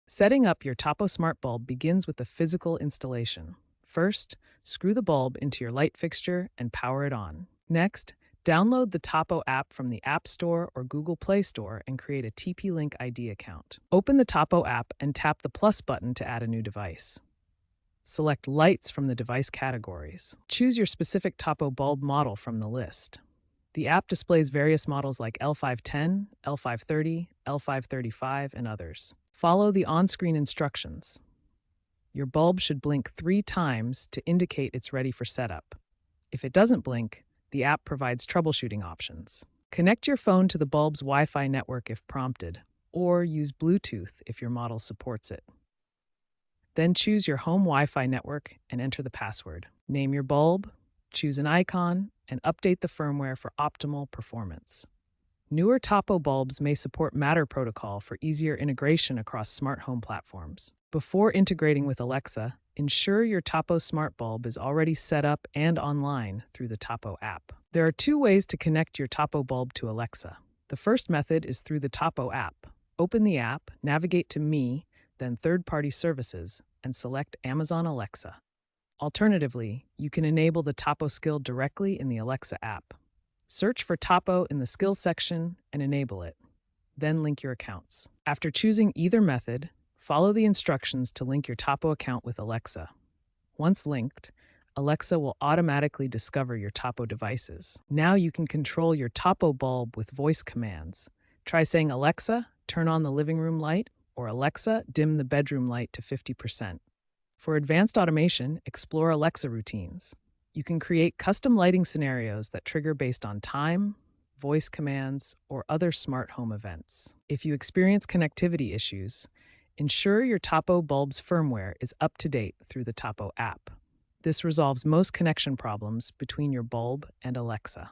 Setting up your Tapo smart bulb begins with the physical installation. First, screw the bulb into your light fixture and power it on. Next, download the Tapo app from the App Store or Google Play Store and create a TP-Link ID account. Open the Tapo app and tap the plus button to add a new device. Select lights from the device categories. Choose your specific Tapo bulb model from the list. The app displays various models like L510, L530, L535, and others. Follow the on-screen instructions. Your bulb should blink 3 times to indicate it's ready for setup. If it doesn't blink, the app provides troubleshooting options. Connect your phone to the bulb's Wi-Fi network if prompted, or use Bluetooth if your model supports it. Then choose your home Wi-Fi network and enter the password. Name your bulb, choose an icon, and update the firmware for optimal performance. Newer Tapo bulbs may support Matter protocol for easier integration across smart home platforms. Before integrating with Alexa, ensure your Tapo smart bulb is already set up and online through the Tapo app. There are 2 ways to connect your Tapo bulb to Alexa. The first method is through the Tapo app. Open the app, navigate to Me, then Third-Party Services, and select Amazon Alexa. Alternatively, you can enable the Tapo skill directly in the Alexa app. Search for Tapo in the Skills section and enable it. Then link your accounts. After choosing either method, follow the instructions to link your Tapo account with Alexa. Once linked, Alexa will automatically discover your Tapo devices. Now you can control your Tapo bulb with voice commands. Try saying, "Alexa, turn on the living room light," or "Alexa, dim the bedroom light to 50%. For advanced automation, explore Alexa routines. You can create custom lighting scenarios that trigger based on time, voice commands, or other smart home events. If you experience connectivity issues, ensure your Tapo bulb's firmware is up to date through the Tapo app. This resolves most connection problems between your bulb and Alexa.